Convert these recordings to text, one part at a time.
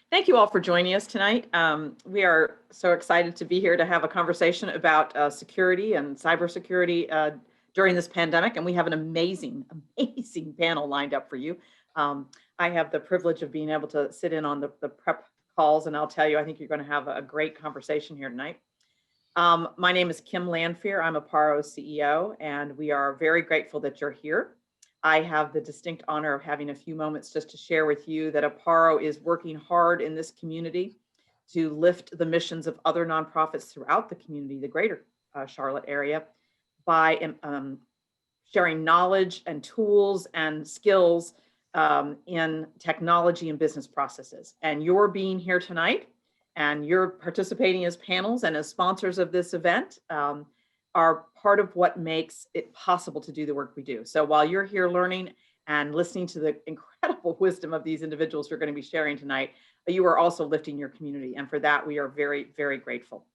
Thank you all for joining us tonight. We are so excited to be here to have a conversation about security and cybersecurity during this pandemic, and we have an amazing panel lined up for you. I have the privilege of being able to sit in on the prep calls, and I'll tell you, I think you're going to have a great conversation here tonight. My name is Kim Lanfear. I'm Apparo's CEO, and we are very grateful that you're here. I have the distinct honor of having a few moments just to share with you that Apparo is working hard in this community to lift the missions of other nonprofits throughout the community, the greater Charlotte area, by sharing knowledge and tools and skills in technology and business processes. And your being here tonight and you're participating as panels and as sponsors of this event are part of what makes it possible to do the work we do. So while you're here learning and listening to the incredible wisdom of these individuals who are going to be sharing tonight, you are also lifting your community. And for that, we are very, very grateful.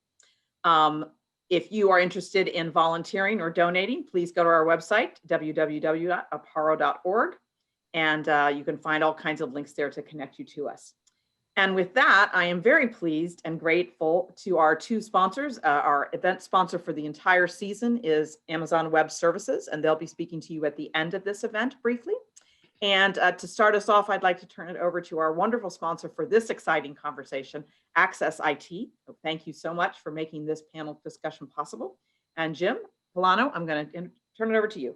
If you are interested in volunteering or donating, please go to our website, www.apparo.org. And you can find all kinds of links there to connect you to us. And with that, I am very pleased and grateful to our two sponsors. Our event sponsor for the entire season is Amazon Web Services, and they'll be speaking to you at the end of this event briefly. And to start us off, I'd like to turn it over to our wonderful sponsor for this exciting conversation, Access IT. So thank you so much for making this panel discussion possible. And Jim Polano, I'm going to turn it over to you.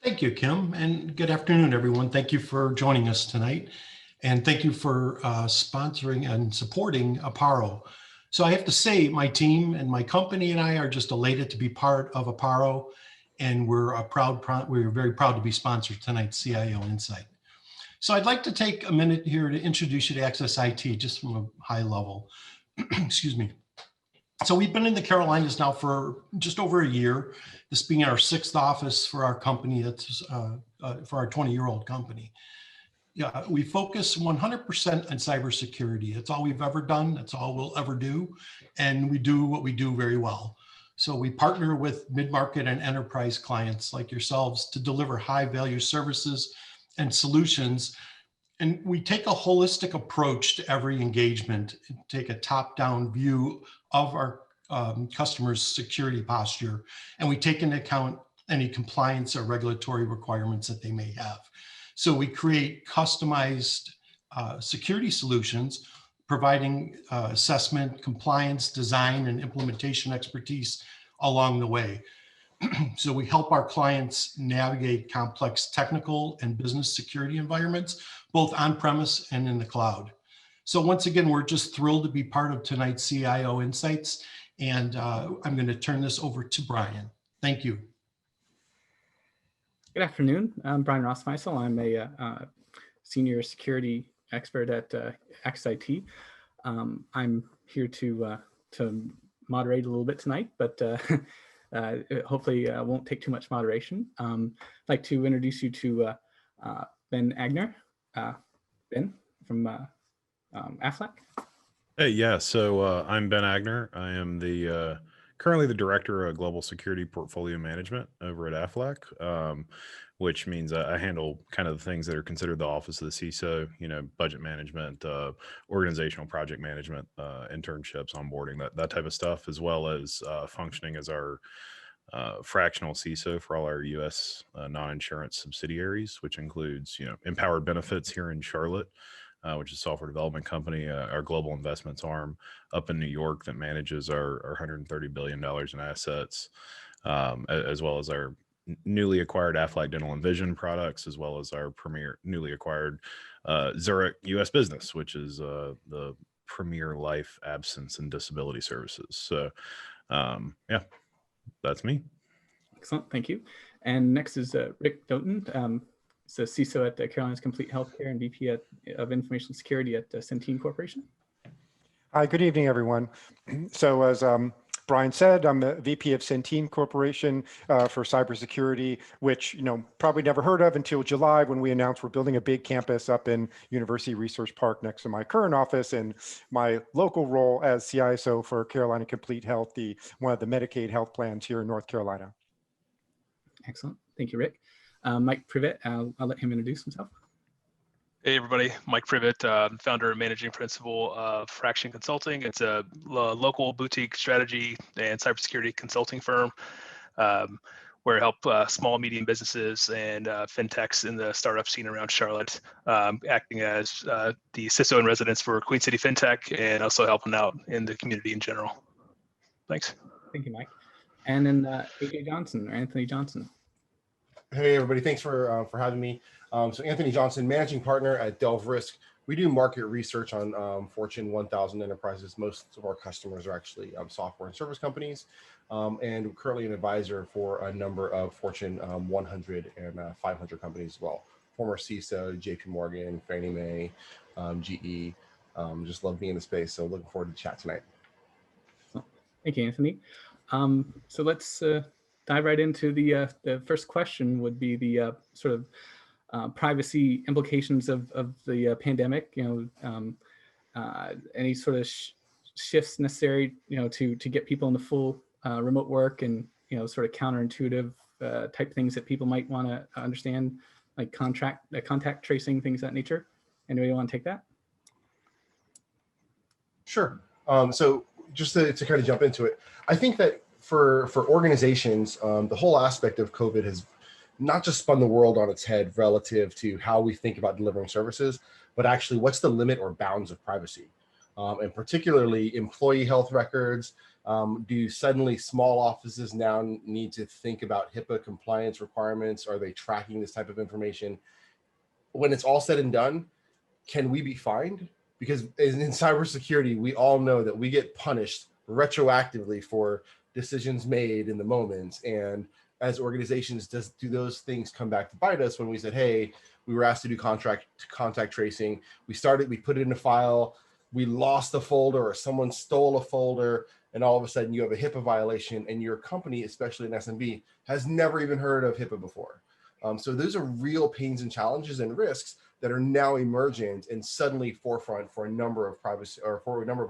Thank you, Kim, and good afternoon, everyone. Thank you for joining us tonight. And thank you for sponsoring and supporting Apparo. So I have to say, my team and my company and I are just elated to be part of Apparo, and we're very proud to be sponsored tonight's CIO Insight. So I'd like to take a minute here to introduce you to Access IT, just from a high level. Excuse me. So we've been in the Carolinas now for just over a year, this being our 6th office for our company, that's for our 20-year-old company. Yeah, we focus 100% on cybersecurity. That's all we've ever done. That's all we'll ever do. And we do what we do very well. So we partner with mid-market and enterprise clients like yourselves to deliver high-value services and solutions. And we take a holistic approach to every engagement, take a top-down view of our customers' security posture, and we take into account any compliance or regulatory requirements that they may have. So we create customized security solutions, providing assessment, compliance, design, and implementation expertise along the way. So we help our clients navigate complex technical and business security environments, both on-premise and in the cloud. So once again, we're just thrilled to be part of tonight's CIO Insights, and I'm going to turn this over to Brian. Thank you. Good afternoon. I'm Brian Rossmeisel. I'm a senior security expert at Access IT. I'm here to moderate a little bit tonight, but hopefully won't take too much moderation. I'd like to introduce you to Ben Agner. Ben from Aflac. Hey, yeah. So I'm Ben Agner. I am the currently the director of global security portfolio management over at Aflac, which means I handle kind of the things that are considered the office of the CISO, budget management, organizational project management, internships, onboarding, that type of stuff, as well as functioning as our fractional CISO for all our U.S. non-insurance subsidiaries, which includes, Empowered Benefits here in Charlotte, which is a software development company, our global investments arm up in New York that manages our $130 billion in assets, as well as our newly acquired Aflac Dental and Vision products, as well as our premier newly acquired Zurich U.S. business, which is the premier life, absence, and disability services. So, yeah, that's me. Excellent, thank you. And next is Rick Doughton. So CISO at Carolinas Complete Healthcare and VP of Information Security at Centene Corporation. Hi, good evening, everyone. So as Brian said, I'm the VP of Centene Corporation for cybersecurity, which probably never heard of until July when we announced we're building a big campus up in University Research Park next to my current office, and my local role as CISO for Carolina Complete Health, one of the Medicaid health plans here in North Carolina. Excellent, thank you, Rick. Mike Privet, I'll let him introduce himself. Hey everybody, Mike Privet, founder and managing principal of Fraction Consulting. It's a local boutique strategy and cybersecurity consulting firm where I help small, medium businesses and fintechs in the startup scene around Charlotte, acting as the CISO in residence for Queen City FinTech and also helping out in the community in general. Thanks. Thank you, Mike. And then AJ Johnson or Anthony Johnson. Hey everybody, thanks for having me. So Anthony Johnson, managing partner at Delve Risk. We do market research on Fortune 1000 enterprises. Most of our customers are actually software and service companies, and we're currently an advisor for a number of Fortune 100 and 500 companies as well. Former CISO, JP Morgan, Fannie Mae, GE. Just love being in the space. So looking forward to the chat tonight. Thank you, Anthony. So let's dive right into the first question. Would be the sort of privacy implications of the pandemic. Any sort of shifts necessary, to get people into full remote work, and sort of counterintuitive type things that people might want to understand, like contact tracing, things of that nature. Anybody want to take that? Sure. So just to kind of jump into it, I think that for organizations, the whole aspect of COVID has not just spun the world on its head relative to how we think about delivering services, but actually what's the limit or bounds of privacy, and particularly employee health records. Do suddenly small offices now need to think about HIPAA compliance requirements? Are they tracking this type of information? When it's all said and done, can we be fined? Because in cybersecurity, we all know that we get punished retroactively for decisions made in the moment. And as organizations, do those things come back to bite us when we said, hey, we were asked to do contact tracing. We put it in a file, we lost a folder or someone stole a folder, and all of a sudden you have a HIPAA violation, and your company, especially an SMB, has never even heard of HIPAA before. So those are real pains and challenges and risks that are now emergent and suddenly forefront for a number of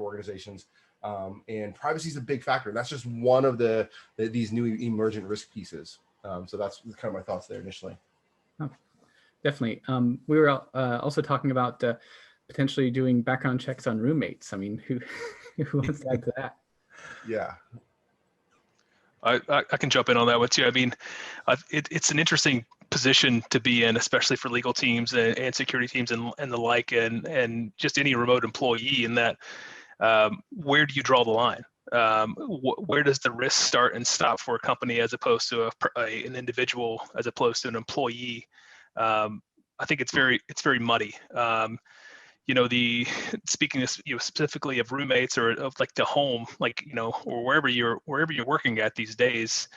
organizations. And privacy is a big factor. And that's just one of these new emergent risk pieces. So that's kind of my thoughts there initially. Oh, definitely. We were also talking about potentially doing background checks on roommates. I mean, who wants to add to that? Yeah. I can jump in on that one too. I mean, it's an interesting position to be in, especially for legal teams and security teams and the like, and just any remote employee, in that where do you draw the line? Where does the risk start and stop for a company as opposed to an individual, as opposed to an employee? I think it's very muddy. Speaking specifically of roommates or of like the home, or wherever you're working at these days,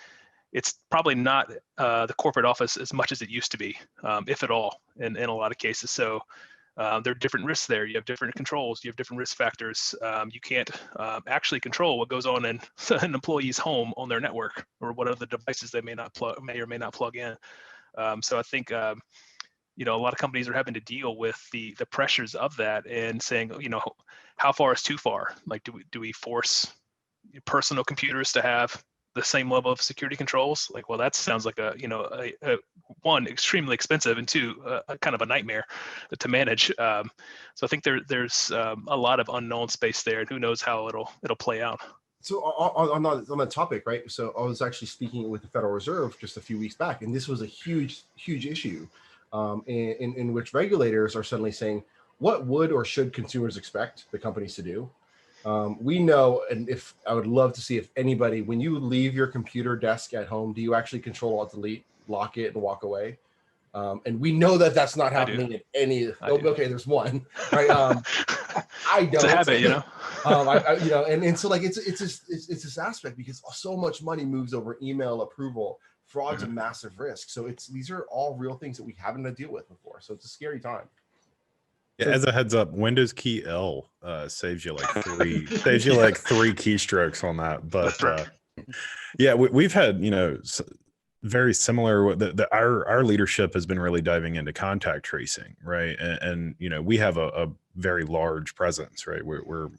it's probably not the corporate office as much as it used to be, if at all, in a lot of cases. So there are different risks there. You have different controls. You have different risk factors. You can't actually control what goes on in an employee's home on their network, or what other devices they may or may not plug in. So I think a lot of companies are having to deal with the pressures of that, and saying, how far is too far? Like, do we force personal computers to have the same level of security controls? Like, well, that sounds like a one, extremely expensive, and two, a kind of a nightmare to manage. So I think there's a lot of unknown space there, and who knows how it'll play out. So on that topic, right? So I was actually speaking with the Federal Reserve just a few weeks back, and this was a huge issue, in which regulators are suddenly saying, what would or should consumers expect the companies to do? We know, and if I would love to see if anybody, when you leave your computer desk at home, do you actually Control Alt Delete, lock it, and walk away? And we know that that's not happening in any. Okay, there's one, right? I don't. It's a habit, and so like it's this aspect, because so much money moves over email approval. Fraud's a massive risk. So these are all real things that we haven't had to deal with before. So it's a scary time. Yeah, as a heads up, Windows key L saves you like three keystrokes on that. But yeah, we've had very similar. Our leadership has been really diving into contact tracing, right? And we have a very large presence, right? We're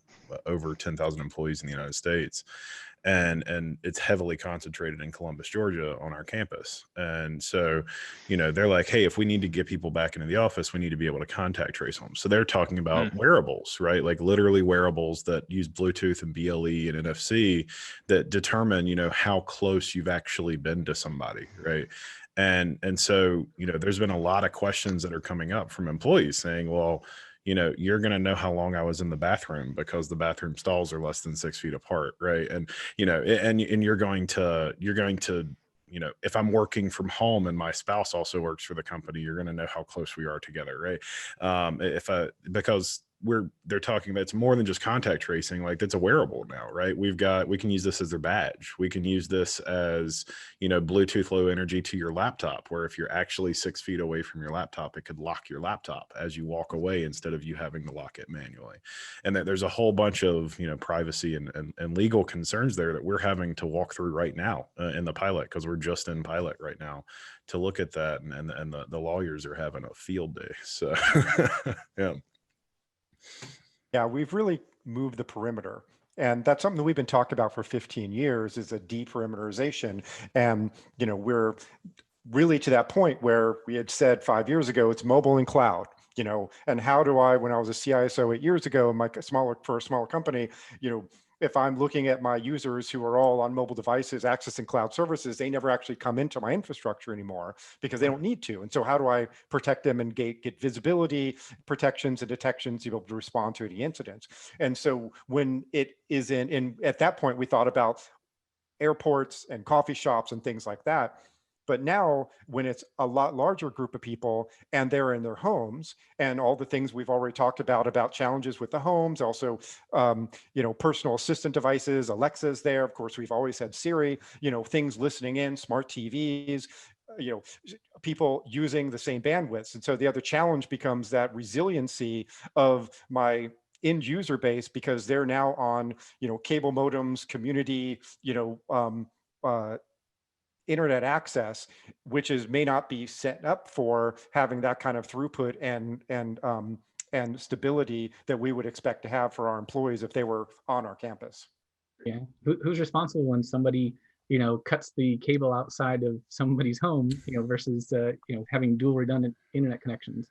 over 10,000 employees in the United States, and it's heavily concentrated in Columbus, Georgia on our campus. And so, they're like, hey, if we need to get people back into the office, we need to be able to contact trace them. So they're talking about wearables, right? Like literally wearables that use Bluetooth and BLE and NFC that determine, how close you've actually been to somebody, right? And so, there's been a lot of questions that are coming up from employees saying, well, you're going to know how long I was in the bathroom because the bathroom stalls are less than 6 feet apart. Right. And, and you're going to, if I'm working from home and my spouse also works for the company, you're going to know how close we are together. Right. Because they're talking about, it's more than just contact tracing. Like it's a wearable now, right? We can use this as their badge. We can use this as, Bluetooth low energy to your laptop, where if you're actually 6 feet away from your laptop, it could lock your laptop as you walk away instead of you having to lock it manually. And that there's a whole bunch of, privacy and legal concerns there that we're having to walk through right now in the pilot, because we're just in pilot right now to look at that. And the lawyers are having a field day. So yeah. Yeah, we've really moved the perimeter. And that's something that we've been talking about for 15 years is a deperimeterization. And, we're really to that point where we had said 5 years ago, it's mobile and cloud, and how do I, when I was a CISO 8 years ago, for a smaller company, if I'm looking at my users who are all on mobile devices accessing cloud services, they never actually come into my infrastructure anymore because they don't need to. And so how do I protect them and get visibility, protections and detections to be able to respond to any incidents? And so when it is at that point, we thought about airports and coffee shops and things like that. But now when it's a lot larger group of people and they're in their homes and all the things we've already talked about challenges with the homes, also, personal assistant devices, Alexa's there. Of course, we've always had Siri, things listening in, smart TVs, people using the same bandwidths. And so the other challenge becomes that resiliency of my end user base, because they're now on, cable modems, community, internet access, which may not be set up for having that kind of throughput and stability that we would expect to have for our employees if they were on our campus. Yeah, who's responsible when somebody cuts the cable outside of somebody's home, versus having dual redundant internet connections?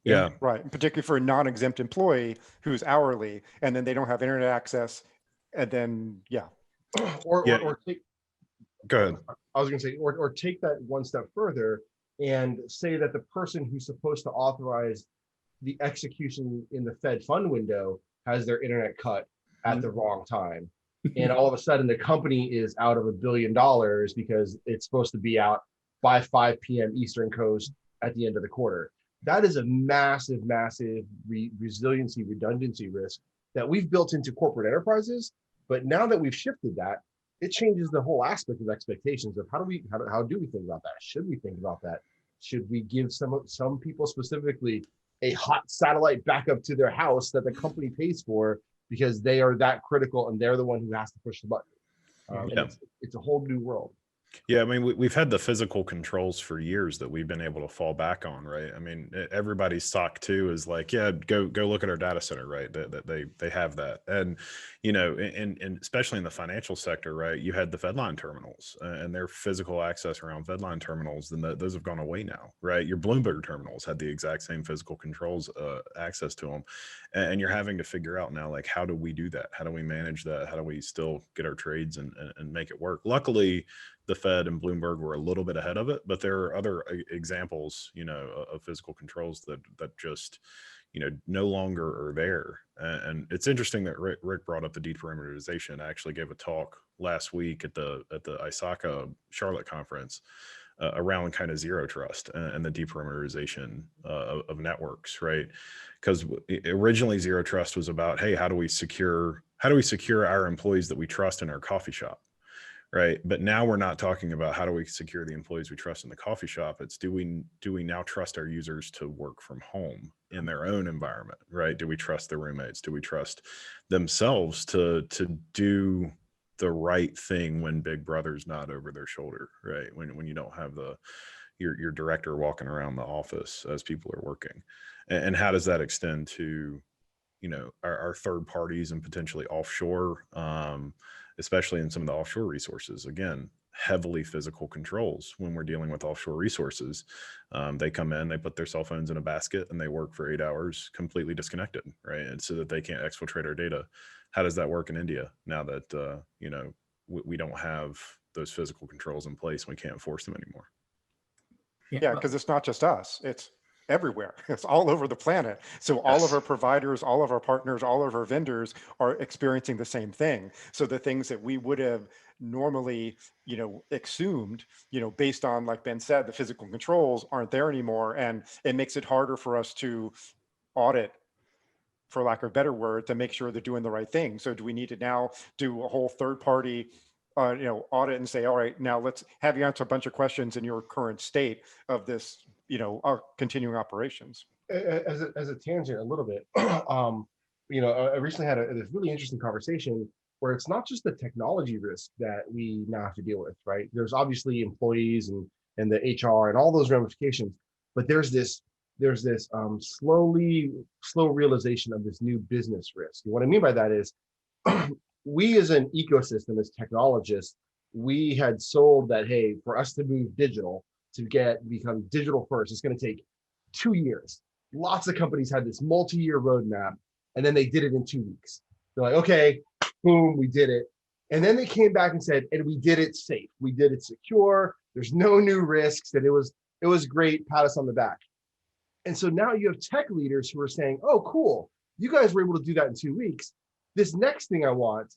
Yeah. Right. And particularly for a non-exempt employee who's hourly and then they don't have internet access. And then, yeah. Or Go ahead. I was going to say, or take that one step further and say that the person who's supposed to authorize the execution in the Fed fund window has their internet cut at the wrong time. And all of a sudden the company is out of $1 billion because it's supposed to be out by 5 p.m. Eastern Coast at the end of the quarter. That is a massive resiliency redundancy risk that we've built into corporate enterprises. But now that we've shifted that, it changes the whole aspect of expectations of how do we think about that? Should we think about that? Should we give some people specifically a hot satellite backup to their house that the company pays for because they are that critical and they're the one who has to push the button? Yeah. It's a whole new world. Yeah, I mean, we've had the physical controls for years that we've been able to fall back on, right? I mean, everybody's SOC 2 is like, yeah, go look at our data center, right? That they have that, and and especially in the financial sector, right? You had the Fedline terminals and their physical access around Fedline terminals, and those have gone away now, right? Your Bloomberg terminals had the exact same physical controls access to them, and you're having to figure out now, like, how do we do that? How do we manage that? How do we still get our trades and make it work? Luckily, the Fed and Bloomberg were a little bit ahead of it, but there are other examples, of physical controls that just, no longer are there. And it's interesting that Rick brought up the deperimeterization. I actually gave a talk last week at the ISACA Charlotte conference around kind of zero trust and the deperimeterization of networks, right? Because originally zero trust was about, hey, how do we secure our employees that we trust in our coffee shop? Right. But now we're not talking about how do we secure the employees we trust in the coffee shop. It's do we now trust our users to work from home in their own environment? Right. Do we trust their roommates? Do we trust themselves to do the right thing when Big Brother's not over their shoulder? Right. When you don't have your director walking around the office as people are working. And how does that extend to our third parties and potentially offshore, especially in some of the offshore resources. Again, heavily physical controls when we're dealing with offshore resources. They come in, they put their cell phones in a basket, and they work for 8 hours completely disconnected, right? And so that they can't exfiltrate our data. How does that work in India now that we don't have those physical controls in place? We can't enforce them anymore. Yeah, because it's not just us, it's everywhere. It's all over the planet. So all of our providers, all of our partners, all of our vendors are experiencing the same thing. So the things that we would have normally, assumed, based on, like Ben said, the physical controls aren't there anymore. And it makes it harder for us to audit, for lack of a better word, to make sure they're doing the right thing. So do we need to now do a whole third party audit and say, all right, now let's have you answer a bunch of questions in your current state of this, our continuing operations. As a tangent, a little bit, I recently had this really interesting conversation where it's not just the technology risk that we now have to deal with, right? There's obviously employees and the HR and all those ramifications, but there's this slow realization of this new business risk. And what I mean by that is, we as an ecosystem, as technologists, we had sold that, hey, for us to move digital, to become digital first, it's going to take 2 years. Lots of companies had this multi-year roadmap, and then they did it in 2 weeks. They're like, okay, boom, we did it. And then they came back and said, and we did it safe. We did it secure. There's no new risks. And it was great. Pat us on the back. And so now you have tech leaders who are saying, oh, cool. You guys were able to do that in 2 weeks. This next thing I want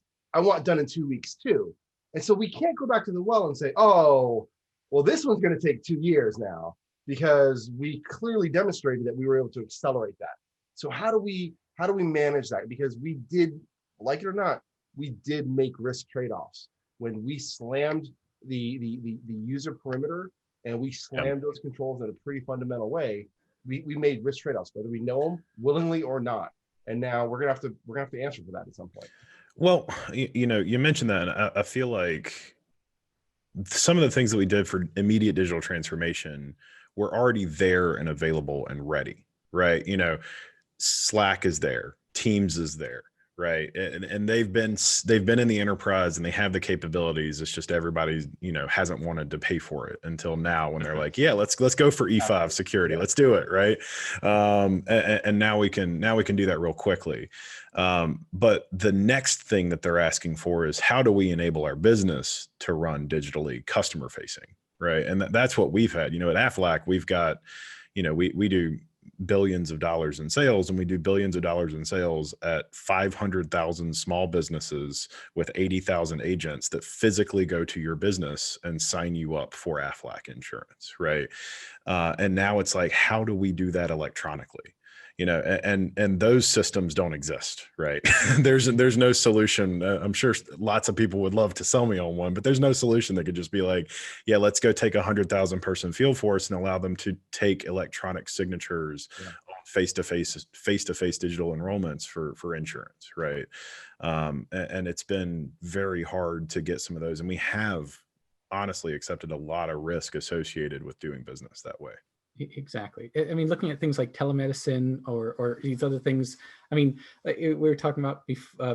done in 2 weeks too. And so we can't go back to the well and say, oh, well, this one's going to take 2 years now, because we clearly demonstrated that we were able to accelerate that. So how do we manage that? Because we did, like it or not, we did make risk trade-offs. When we slammed the user perimeter and we slammed those controls in a pretty fundamental way, we made risk trade-offs, whether we know them willingly or not. And now we're gonna have to answer for that at some point. Well, you mentioned that, and I feel like some of the things that we did for immediate digital transformation were already there and available and ready, right? Slack is there, Teams is there, right? And they've been in the enterprise and they have the capabilities. It's just everybody, hasn't wanted to pay for it until now, when they're like, yeah, let's go for E5 security. Let's do it. Right. And now we can do that real quickly. But the next thing that they're asking for is, how do we enable our business to run digitally, customer facing? Right. And that's what we've had, at Aflac, we've got, we do billions of dollars in sales, and we do billions of dollars in sales at 500,000 small businesses with 80,000 agents that physically go to your business and sign you up for Aflac insurance. Right. And now it's like, how do we do that electronically? And those systems don't exist, right? There's no solution. I'm sure lots of people would love to sell me on one, but there's no solution that could just be like, yeah, let's go take 100,000 person field force and allow them to take electronic signatures on face-to-face digital enrollments for insurance, right? And it's been very hard to get some of those, and we have honestly accepted a lot of risk associated with doing business that way. Exactly. I mean, looking at things like telemedicine or these other things. I mean, we were talking about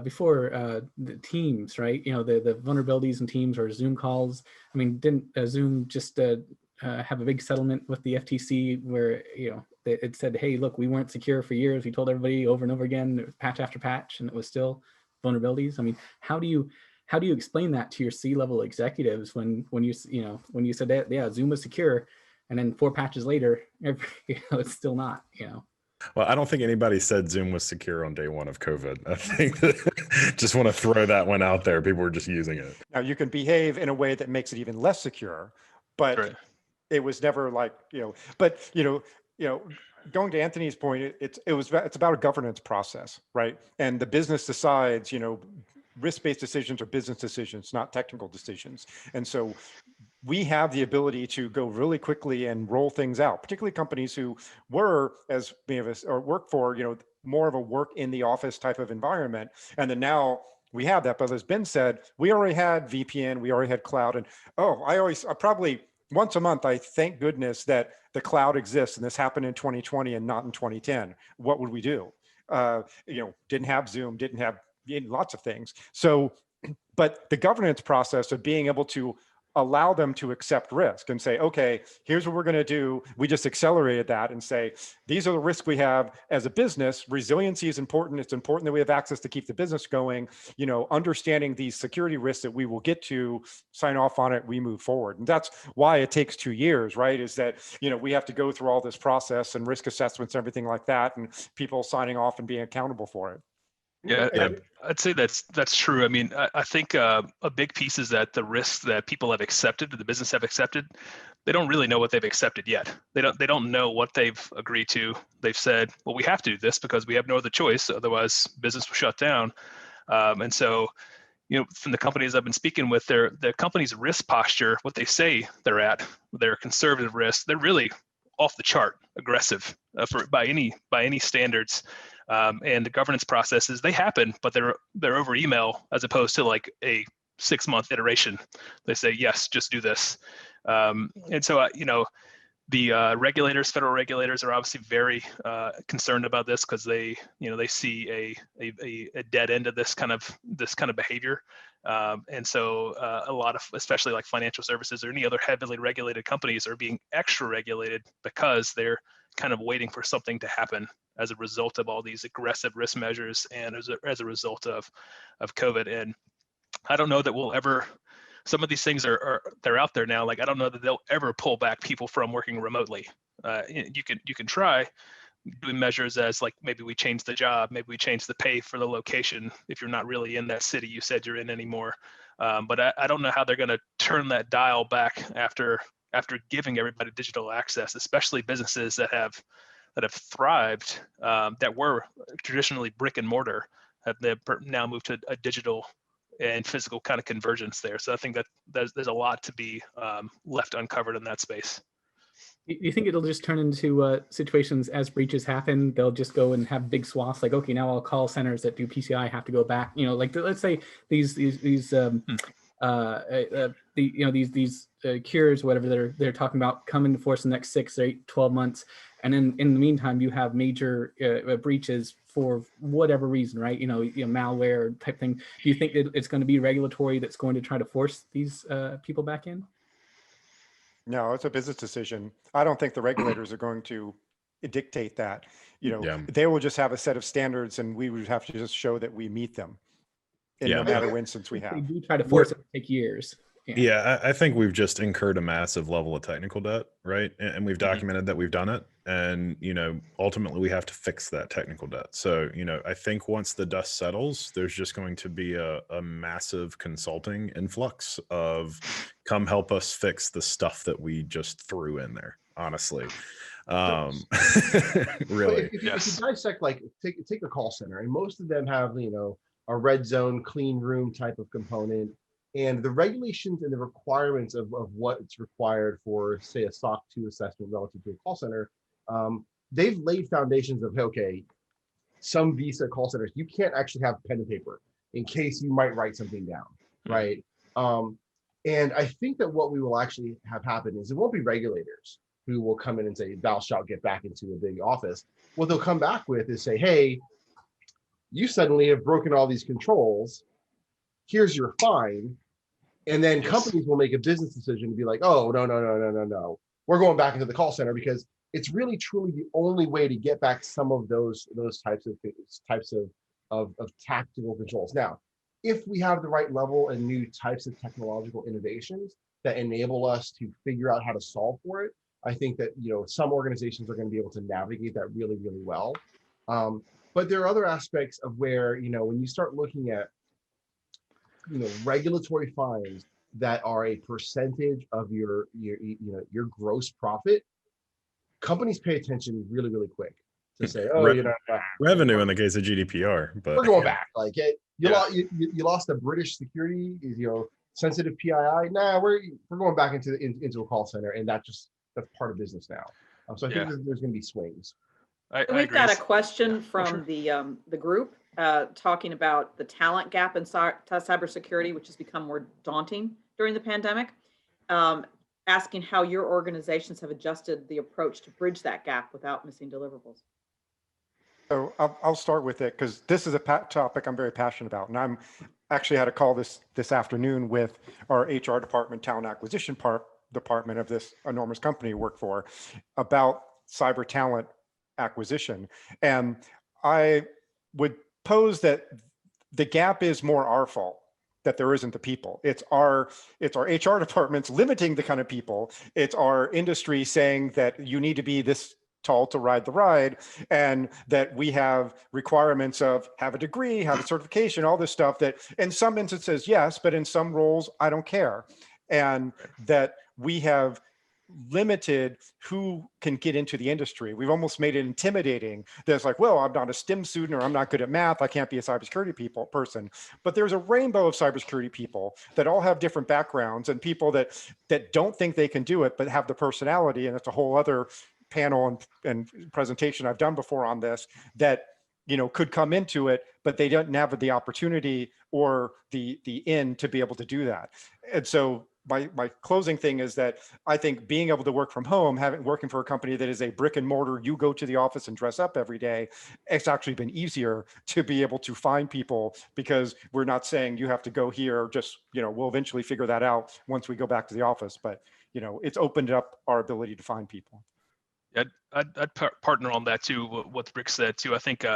before the Teams, right? The vulnerabilities in Teams or Zoom calls. I mean, didn't Zoom just have a big settlement with the FTC where it said, hey, look, we weren't secure for years. We told everybody over and over again, it was patch after patch, and it was still vulnerabilities. I mean, how do you explain that to your C-level executives when you said that, yeah, Zoom was secure, and then 4 patches later, it's still not, Well, I don't think anybody said Zoom was secure on day one of COVID. I think just want to throw that one out there. People were just using it. Now you can behave in a way that makes it even less secure, but it was never like, going to Anthony's point, it's about a governance process, right? And the business decides, risk-based decisions are business decisions, not technical decisions. And so we have the ability to go really quickly and roll things out, particularly companies who were, as many of us, or work for, more of a work in the office type of environment. And then now we have that. But as Ben said, we already had VPN, we already had cloud. And I probably once a month, I thank goodness that the cloud exists and this happened in 2020 and not in 2010. What would we do? didn't have Zoom, didn't have lots of things. So, but the governance process of being able to allow them to accept risk and say, okay, here's what we're going to do. We just accelerated that and say, these are the risks we have as a business. Resiliency is important. It's important that we have access to keep the business going. Understanding these security risks that we will get to, sign off on it, we move forward. And that's why it takes 2 years, right? Is that, we have to go through all this process and risk assessments, everything like that, and people signing off and being accountable for it. Yeah, Yeah. I'd say that's true. I mean, I think a big piece is that the risks that people have accepted, the business have accepted, they don't really know what they've accepted yet. They don't know what they've agreed to. They've said, well, we have to do this because we have no other choice, otherwise business will shut down. And so, from the companies I've been speaking with, the company's risk posture, what they say they're at, their conservative risk, they're really off the chart aggressive by any standards. And the governance processes, they happen, but they're over email as opposed to like a 6-month iteration. They say, yes, just do this. And so, the regulators, federal regulators, are obviously very concerned about this because they see a dead end of this kind of behavior. And so a lot of, especially like financial services or any other heavily regulated companies, are being extra regulated because they're kind of waiting for something to happen as a result of all these aggressive risk measures and as a result of COVID. And I don't know that we'll ever, some of these things they're out there now. Like, I don't know that they'll ever pull back people from working remotely. You can try doing measures as like, maybe we change the job, maybe we change the pay for the location if you're not really in that city you said you're in anymore. But I don't know how they're going to turn that dial back after giving everybody digital access, especially businesses that have thrived, that were traditionally brick and mortar, have now moved to a digital and physical kind of convergence there. So I think that there's a lot to be left uncovered in that space. You think it'll just turn into situations as breaches happen, they'll just go and have big swaths like, okay, now all call centers that do PCI have to go back, like let's say these cures, whatever they're talking about, come into force in the next 6, 8, 12 months. And then in the meantime, you have major breaches for whatever reason, right? Malware type thing. Do you think it's going to be regulatory that's going to try to force these people back in? No, it's a business decision. I don't think the regulators are going to dictate that. They will just have a set of standards, and we would have to just show that we meet them in no matter what instance we have. They do try to force it to take years. Yeah, I think we've just incurred a massive level of technical debt, right? And we've documented that we've done it. And, ultimately we have to fix that technical debt. So, I think once the dust settles, there's just going to be a massive consulting influx of come help us fix the stuff that we just threw in there, honestly. Really. If you dissect, like take a call center, and most of them have, a red zone, clean room type of component. And the regulations and the requirements of what's required for, say, a SOC 2 assessment relative to a call center, they've laid foundations of, okay, some Visa call centers, you can't actually have pen and paper in case you might write something down, right? And I think that what we will actually have happen is it won't be regulators who will come in and say, thou shalt get back into a big office. What they'll come back with is say, hey, you suddenly have broken all these controls. Here's your fine. And then companies will make a business decision to be like, oh, no. We're going back into the call center, because it's really truly the only way to get back some of those types of tactical controls. Now, if we have the right level and new types of technological innovations that enable us to figure out how to solve for it, I think that, some organizations are going to be able to navigate that really, really well. But there are other aspects of where, when you start looking at regulatory fines that are a percentage of your gross profit, companies pay attention really, really quick to say, oh, revenue in the case of GDPR, but we're going back. Like you lost a British security, sensitive PII. Nah, we're going back into a call center, and that's part of business now. So I think there's going to be swings. We've got a question from the group talking about the talent gap in cybersecurity, which has become more daunting during the pandemic, asking how your organizations have adjusted the approach to bridge that gap without missing deliverables. So I'll start with it because this is a topic I'm very passionate about. And I'm actually had a call this afternoon with our HR department, talent acquisition department of this enormous company I work for about cyber talent acquisition. And I would pose that the gap is more our fault that there isn't the people. It's our HR departments limiting the kind of people. It's our industry saying that you need to be this tall to ride the ride, and that we have requirements of have a degree, have a certification, all this stuff that in some instances, yes, but in some roles, I don't care. And that we have limited who can get into the industry. We've almost made it intimidating. That's like, well, I'm not a STEM student, or I'm not good at math, I can't be a cybersecurity person. But there's a rainbow of cybersecurity people that all have different backgrounds, and people that don't think they can do it, but have the personality. And it's a whole other panel and presentation I've done before on this, that could come into it, but they don't have the opportunity or the in to be able to do that. And so my closing thing is that I think being able to work from home, working for a company that is a brick and mortar, you go to the office and dress up every day, it's actually been easier to be able to find people, because we're not saying you have to go here, just, we'll eventually figure that out once we go back to the office. But, it's opened up our ability to find people. I'd partner on that too, what Rick said too. I think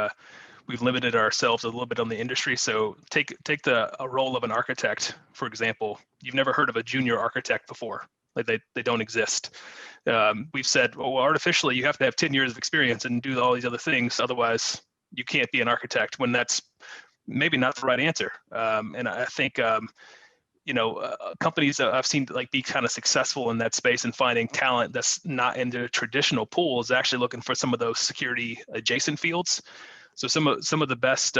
we've limited ourselves a little bit on the industry. So take a role of an architect, for example. You've never heard of a junior architect before. Like they don't exist. We've said, well, artificially, you have to have 10 years of experience and do all these other things. Otherwise, you can't be an architect, when that's maybe not the right answer. And I think, companies that I've seen be kind of successful in that space and finding talent that's not in the traditional pool is actually looking for some of those security adjacent fields. So some of the best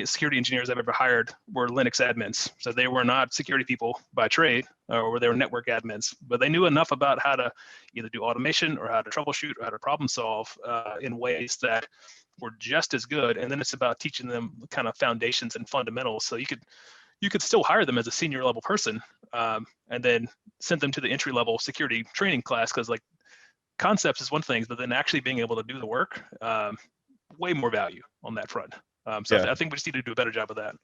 security engineers I've ever hired were Linux admins. So they were not security people by trade, or they were network admins, but they knew enough about how to either do automation or how to troubleshoot or how to problem solve in ways that were just as good. And then it's about teaching them kind of foundations and fundamentals. So you could still hire them as a senior level person, and then send them to the entry level security training class, because concepts is one thing, but then actually being able to do the work, way more value on that front. So Yeah. I think we just need to do a better job of that.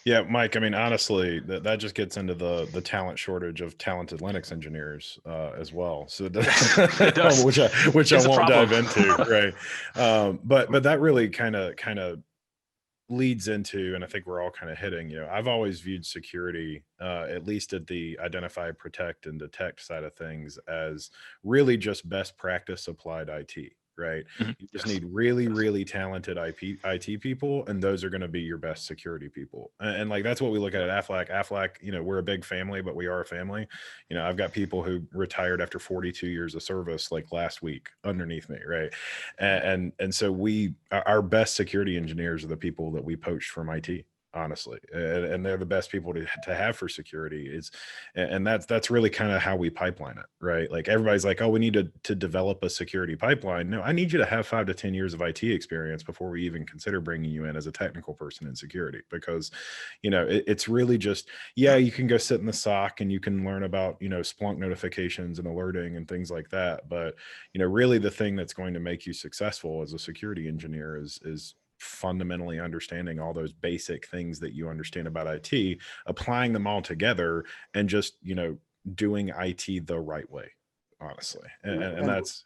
Yeah, Mike, I mean, honestly, that just gets into the talent shortage of talented Linux engineers as well. So It does. which I It's a won't problem. dive into, right? But that really kind of leads into, and I think we're all kind of hitting, I've always viewed security, at least at the identify, protect, and detect side of things, as really just best practice applied IT, right? You just need really, really talented IT people, and those are going to be your best security people. And that's what we look at Aflac. Aflac, we're a big family, but we are a family. I've got people who retired after 42 years of service last week underneath me, right? And so our best security engineers are the people that we poached from IT, honestly, and they're the best people to have for security. And that's really kind of how we pipeline it, right? Like everybody's like, oh, we need to develop a security pipeline. No, I need you to have 5 to 10 years of IT experience before we even consider bringing you in as a technical person in security, because it's really just, you can go sit in the SOC and you can learn about Splunk notifications and alerting and things like that, but really the thing that's going to make you successful as a security engineer is fundamentally understanding all those basic things that you understand about IT, applying them all together, and just doing IT the right way, honestly. And that's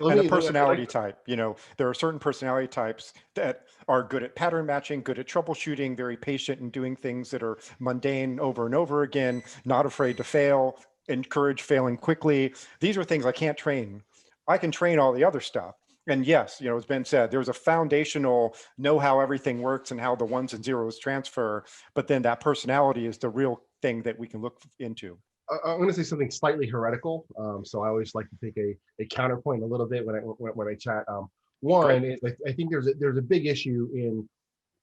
And a personality type, there are certain personality types that are good at pattern matching, good at troubleshooting, very patient in doing things that are mundane over and over again, not afraid to fail, encourage failing quickly. These are things I can't train. I can train all the other stuff. And yes, as Ben said, there's a foundational know how everything works and how the ones and zeros transfer, but then that personality is the real thing that we can look into. I'm going to say something slightly heretical. So I always like to take a counterpoint a little bit when I chat. One is I think there's a big issue in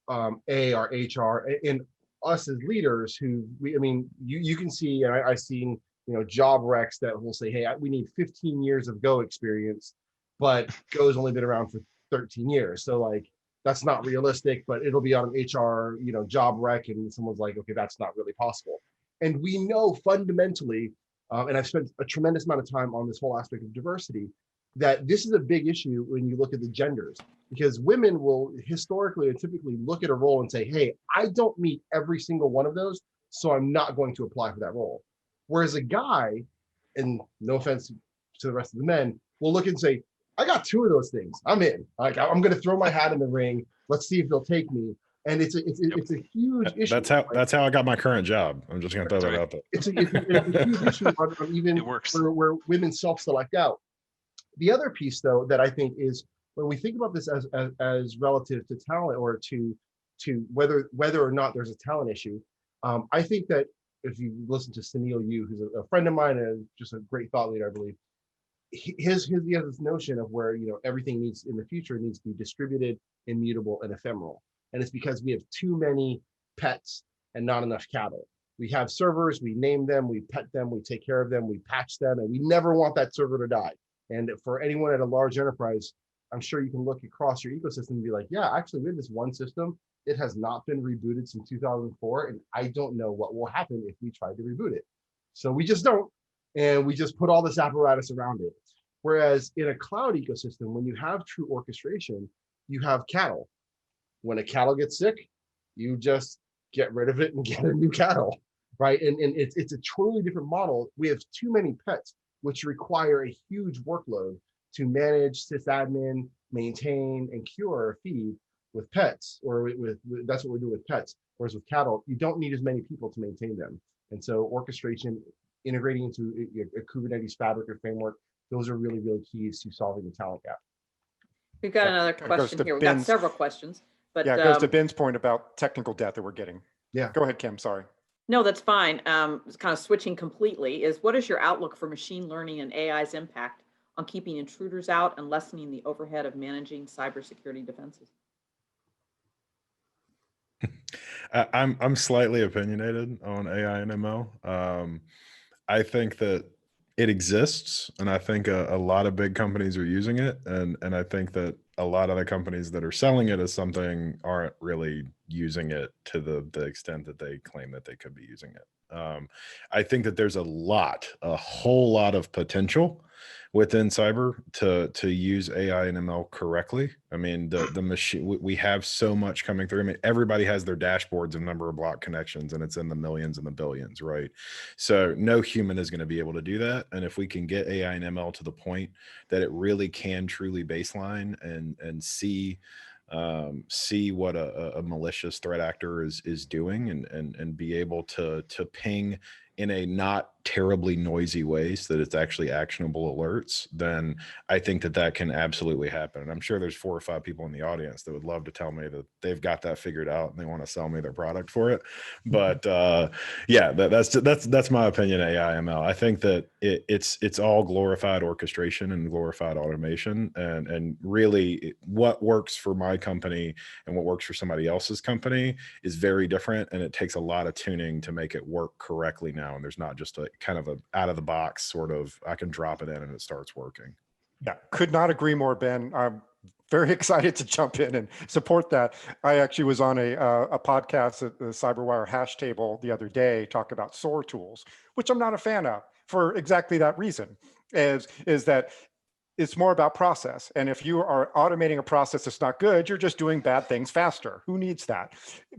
our HR and us as leaders who you can see, and I've seen job recs that will say, hey, we need 15 years of Go experience, but Go's only been around for 13 years. So that's not realistic, but it'll be on an HR job rec, and someone's like, okay, that's not really possible. And we know fundamentally, and I've spent a tremendous amount of time on this whole aspect of diversity, that this is a big issue when you look at the genders, because women will historically and typically look at a role and say, hey, I don't meet every single one of those, so I'm not going to apply for that role. Whereas a guy, and no offense to the rest of the men, will look and say, I got 2 of those things, I'm in. Like, I'm going to throw my hat in the ring. Let's see if they'll take me. And it's a huge issue. That's how I got my current job. I'm just going to throw that out there. It's a huge issue on even It works. where women self-select out. The other piece, though, that I think is when we think about this as relative to talent, or to whether or not there's a talent issue, I think that if you listen to Sunil Yu, who's a friend of mine and just a great thought leader, I believe, he has this notion of where, you know, everything needs in the future needs to be distributed, immutable, and ephemeral. And it's because we have too many pets and not enough cattle. We have servers, we name them, we pet them, we take care of them, we patch them, and we never want that server to die. And for anyone at a large enterprise, I'm sure you can look across your ecosystem and be like, yeah, actually, we have this one system. It has not been rebooted since 2004, and I don't know what will happen if we try to reboot it. So we just don't, and we just put all this apparatus around it. Whereas in a cloud ecosystem, when you have true orchestration, you have cattle. When a cattle gets sick, you just get rid of it and get a new cattle, right? And it's a totally different model. We have too many pets, which require a huge workload to manage, sysadmin, maintain, and cure or feed with pets, or with that's what we're doing with pets. Whereas with cattle, you don't need as many people to maintain them. And so orchestration, integrating into a Kubernetes fabric or framework, those are really, really keys to solving the talent gap. We've got another It goes question to here. We've got Ben's- several questions, but Yeah, it goes to Ben's point about technical debt that we're getting. Yeah. Go ahead, Kim, sorry. no, that's fine. It's kind of switching completely. What is your outlook for machine learning and AI's impact on keeping intruders out and lessening the overhead of managing cybersecurity defenses? I'm slightly opinionated on AI and ML. I think that it exists, and I think a lot of big companies are using it, and I think that a lot of the companies that are selling it as something aren't really using it to the extent that they claim that they could be using it. I think that there's a whole lot of potential within cyber to use AI and ML correctly. I mean, the machine, we have so much coming through. I mean, everybody has their dashboards of number of block connections, and it's in the millions and the billions, right? So no human is going to be able to do that. And if we can get AI and ML to the point that it really can truly baseline and see what a malicious threat actor is doing, and be able to ping in a not terribly noisy way so that it's actually actionable alerts, then I think that can absolutely happen. And I'm sure there's 4 or 5 people in the audience that would love to tell me that they've got that figured out and they want to sell me their product for it. But yeah, that's my opinion. AI ML. I think that it's all glorified orchestration and glorified automation, and really what works for my company and what works for somebody else's company is very different, and it takes a lot of tuning to make it work correctly now. And there's not just a kind of a out of the box sort of, I can drop it in and it starts working. Yeah, could not agree more, Ben. I'm very excited to jump in and support that. I actually was on a podcast at the CyberWire hash table the other day talking about SOAR tools, which I'm not a fan of for exactly that reason, is that it's more about process. And if you are automating a process that's not good, you're just doing bad things faster. Who needs that?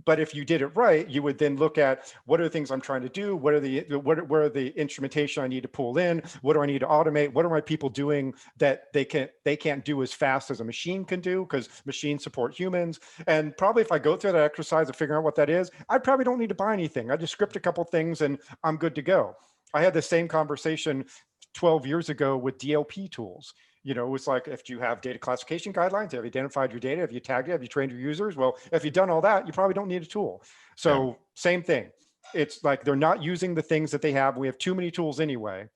But if you did it right, you would then look at what are the things I'm trying to do? What are the instrumentation I need to pull in? What do I need to automate? What are my people doing that they can't do as fast as a machine can do, because machines support humans? And probably if I go through that exercise of figuring out what that is, I probably don't need to buy anything. I just script a couple things and I'm good to go. I had the same conversation 12 years ago with DLP tools. You know, it's like, if you have data classification guidelines, have you identified your data, have you tagged it, have you trained your users? Well, if you've done all that, you probably don't need a tool. So yeah. Same thing. It's like they're not using the things that they have. We have too many tools anyway.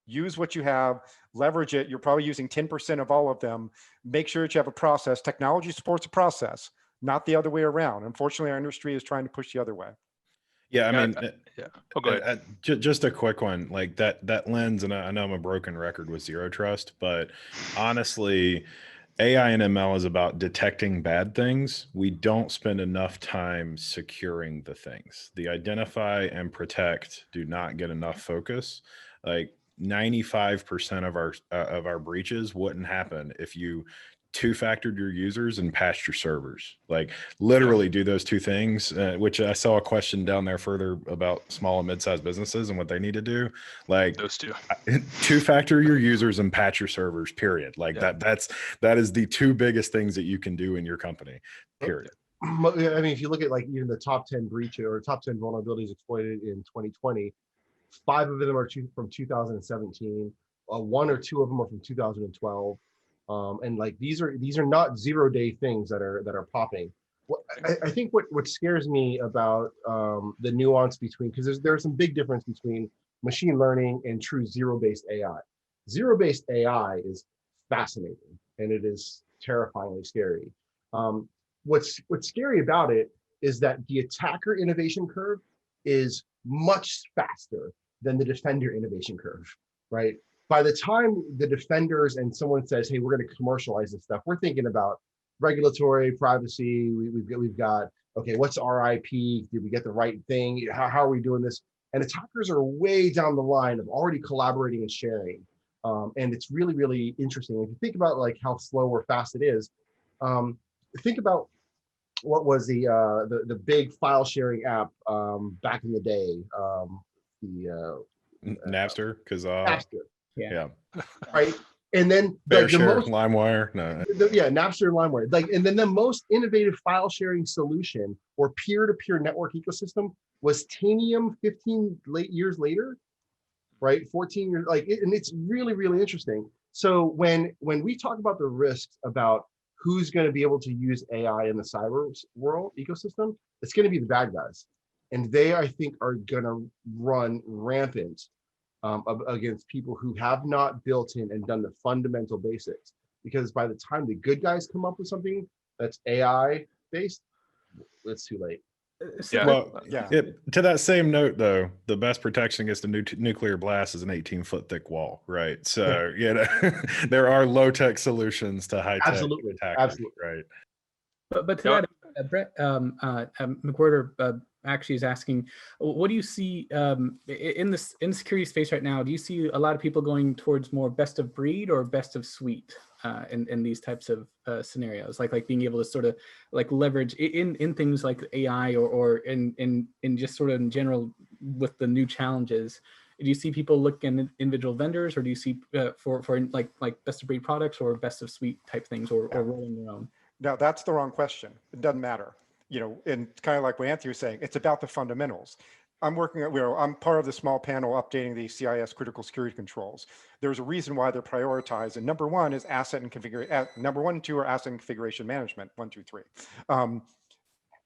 Use what you have, leverage it. You're probably using 10% of all of them. Make sure that you have a process. Technology supports a process, not the other way around. Unfortunately, our industry is trying to push the other way. Yeah, I mean, yeah. Oh, go ahead. Just a quick one, like that lens, and I know I'm a broken record with zero trust, but honestly, AI and ML is about detecting bad things. We don't spend enough time securing the things. The identify and protect do not get enough focus. Like, 95% of our breaches wouldn't happen if you two-factored your users and patched your servers. Like literally do those two things, which I saw a question down there further about small and mid-sized businesses and what they need to do. Like Those two. two-factor your users and patch your servers, period. Like Yeah. that is the two biggest things that you can do in your company, period. I mean, if you look at like even the top 10 breaches or top 10 vulnerabilities exploited in 2020, 5 of them are from 2017. 1 or 2 of them are from 2012. And like these are not 0-day things that are popping. I think what scares me about the nuance between, because there's some big difference between machine learning and true zero-based AI. Zero-based AI is fascinating and it is terrifyingly scary. What's scary about it is that the attacker innovation curve is much faster than the defender innovation curve, right? By the time the defenders and someone says, hey, we're going to commercialize this stuff, we're thinking about regulatory privacy. We've got, okay, what's RIP? Did we get the right thing? How are we doing this? And attackers are way down the line of already collaborating and sharing. And it's really, really interesting. If you think about like how slow or fast it is, think about what was the big file sharing app back in the day, Napster, because Napster. yeah. Right. And then Bear the most LimeWire. No. Napster and LimeWire. Like, and then the most innovative file sharing solution or peer-to-peer network ecosystem was Tanium 15 years later, right? 14 years, like, and it's really, really interesting. So when we talk about the risks about who's going to be able to use AI in the cyber world ecosystem, it's going to be the bad guys. And they, I think, are going to run rampant against people who have not built in and done the fundamental basics. Because by the time the good guys come up with something that's AI based, it's too late. Yeah. Well, Yeah. to that same note, though, the best protection against a nuclear blast is an 18-foot thick wall, right? So, there are low-tech solutions to high-tech Absolutely. attackers, Absolutely. right? But to that, Brett McWhirter actually is asking, what do you see in the security space right now? Do you see a lot of people going towards more best of breed or best of suite in these types of scenarios, like being able to sort of like leverage in things like AI or in just sort of in general with the new challenges? Do you see people looking at individual vendors, or do you see for like best of breed products or best of suite type things, or rolling your own? No, that's the wrong question. It doesn't matter. And kind of like what Anthony was saying, it's about the fundamentals. I'm part of the small panel updating the CIS critical security controls. There's a reason why they're prioritized. And number 1 is asset and configuration. Number 1 and 2 are asset and configuration management, 1, 2, 3.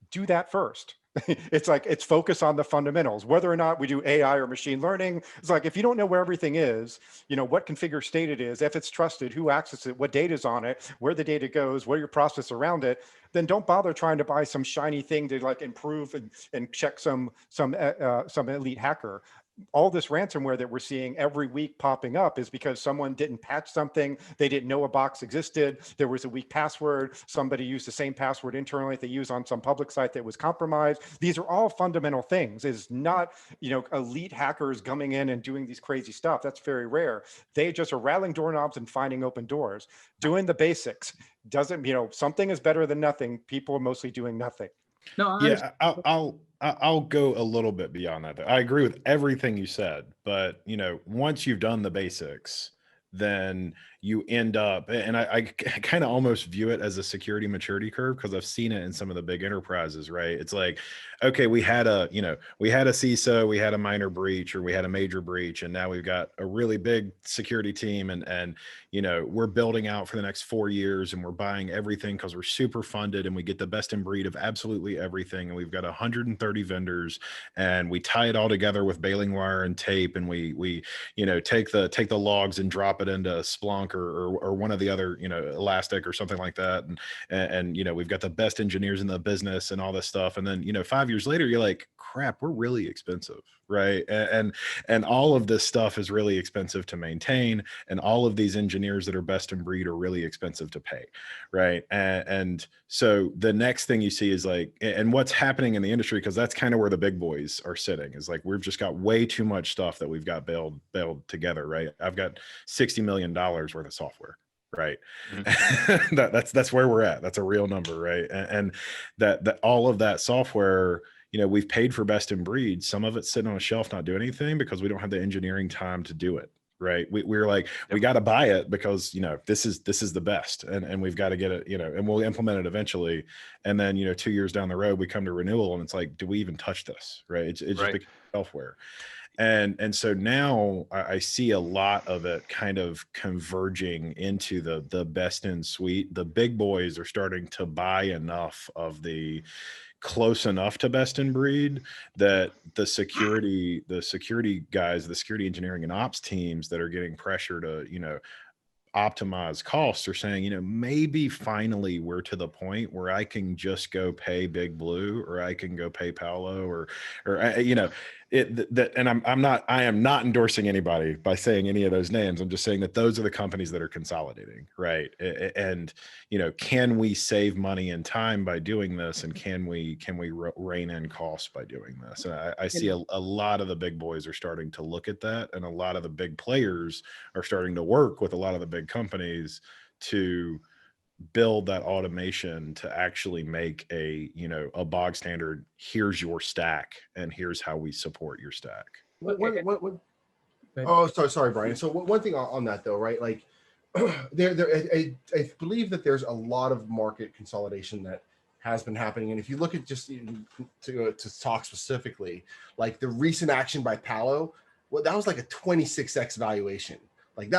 Do that first. It's focus on the fundamentals. Whether or not we do AI or machine learning, it's like, if you don't know where everything is, what configure state it is, if it's trusted, who accesses it, what data is on it, where the data goes, what your process around it, then don't bother trying to buy some shiny thing to like improve and check some elite hacker. All this ransomware that we're seeing every week popping up is because someone didn't patch something. They didn't know a box existed. There was a weak password. Somebody used the same password internally that they use on some public site that was compromised. These are all fundamental things. It's not, elite hackers coming in and doing these crazy stuff. That's very rare. They just are rattling doorknobs and finding open doors. Doing the basics doesn't, something is better than nothing. People are mostly doing nothing. No, I'll go a little bit beyond that. I agree with everything you said, but once you've done the basics, then you end up, and I kind of almost view it as a security maturity curve, because I've seen it in some of the big enterprises, right? It's like, okay, we had a CISO, we had a minor breach, or we had a major breach, and now we've got a really big security team, and we're building out for the next 4 years, and we're buying everything because we're super funded, and we get the best in breed of absolutely everything, and we've got 130 vendors, and we tie it all together with baling wire and tape, and we take the logs and drop it into Splunk or one of the other, Elastic or something like that. And we've got the best engineers in the business and all this stuff. And then, 5 years later, you're like, crap, we're really expensive, right? And all of this stuff is really expensive to maintain, and all of these engineers that are best in breed are really expensive to pay, right? And so the next thing you see is like, and what's happening in the industry, because that's kind of where the big boys are sitting, is like, we've just got way too much stuff that we've got bailed together, right? I've got $60 million worth of software, right? Mm-hmm. that's where we're at. That's a real number, right? And that all of that software, you know, we've paid for best in breed. Some of it's sitting on a shelf not doing anything because we don't have the engineering time to do it, right? We're like, we got to buy it because, you know, this is the best, and we've got to get it, you know, and we'll implement it eventually. And then, you know, 2 years down the road, we come to renewal and it's like, do we even touch this, right? It's just becomes software. And so now I see a lot of it kind of converging into the best in suite. The big boys are starting to buy enough of the close enough to best in breed that the security guys, the security engineering and ops teams that are getting pressure to, you know, optimize costs are saying, you know, maybe finally we're to the point where I can just go pay Big Blue, or I can go pay Paolo, or you know, and I am not endorsing anybody by saying any of those names. I'm just saying that those are the companies that are consolidating, right? And, you know, can we save money and time by doing this? And can we rein in costs by doing this? And I see a lot of the big boys are starting to look at that, and a lot of the big players are starting to work with a lot of the big companies to build that automation to actually make a, you know, a bog standard. Here's your stack, and here's how we support your stack. Oh, sorry, Brian. So one thing on that though, right? Like, I believe that there's a lot of market consolidation that has been happening, and if you look at just to talk specifically, like the recent action by Palo, well, that was like a 26x valuation. Like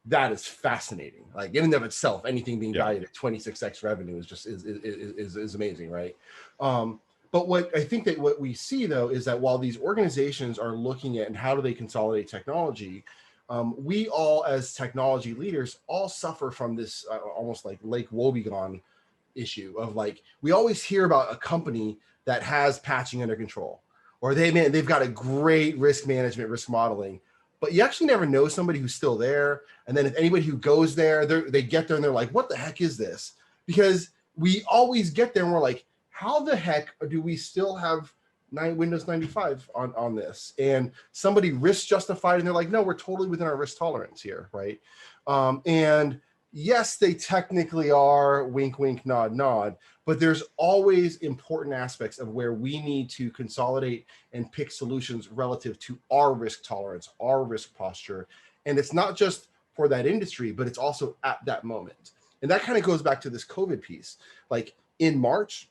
that is fascinating. Like in and of itself, anything being valued at 26x revenue is just is amazing, right? But what I think that what we see though is that while these organizations are looking at and how do they consolidate technology, we all as technology leaders all suffer from this almost like Lake Wobegon issue of like, we always hear about a company that has patching under control, or they've got a great risk management, risk modeling, but you actually never know somebody who's still there. And then if anybody who goes there, they get there and they're like, what the heck is this? Because we always get there and we're like, how the heck do we still have Windows 95 on this? And somebody risk justified and they're like, no, we're totally within our risk tolerance here, right? And yes, they technically are, wink, wink, nod, nod, but there's always important aspects of where we need to consolidate and pick solutions relative to our risk tolerance, our risk posture. And it's not just for that industry, but it's also at that moment. And that kind of goes back to this COVID piece. Like in March,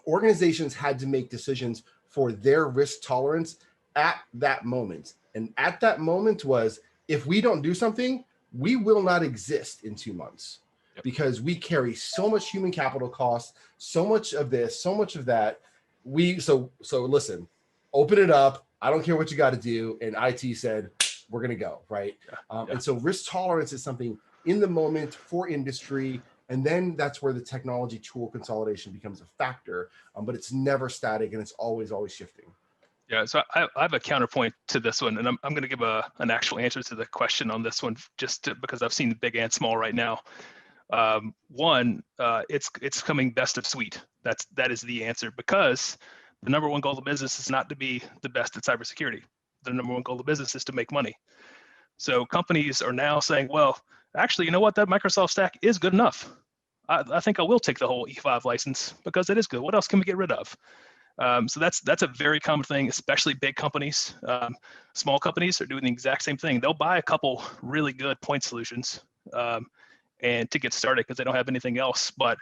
organizations had to make decisions for their risk tolerance at that moment. And at that moment was, if we don't do something, we will not exist in 2 months. Because we carry so much human capital costs, so much of this, so much of that. So listen, open it up. I don't care what you got to do. And IT said, we're going to go, right? And so risk tolerance is something in the moment for industry. And then that's where the technology tool consolidation becomes a factor, but it's never static and it's always shifting. Yeah, so I have a counterpoint to this one, and I'm going to give an actual answer to the question on this one, because I've seen the big and small right now. One, it's coming best of suite. That is the answer, because the number one goal of business is not to be the best at cybersecurity. The number one goal of business is to make money. So companies are now saying, well, actually, you know what? That Microsoft stack is good enough. I think I will take the whole E5 license because it is good. What else can we get rid of? So that's a very common thing, especially big companies. Small companies are doing the exact same thing. They'll buy a couple really good point solutions and to get started because they don't have anything else, but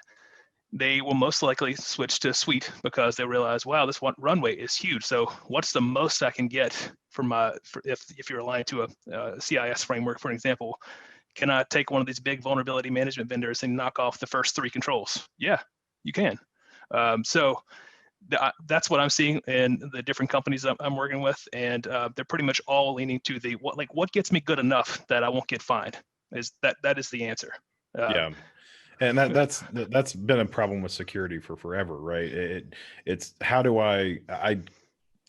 they will most likely switch to Suite because they realize, wow, this one runway is huge. So what's the most I can get if you're aligned to a CIS framework, for example? Can I take one of these big vulnerability management vendors and knock off the first 3 controls? Yeah, you can. So that's what I'm seeing in the different companies I'm working with, and they're pretty much all leaning to what gets me good enough that I won't get fined. That is the answer. Yeah. And that's been a problem with security for forever, right? It's how do I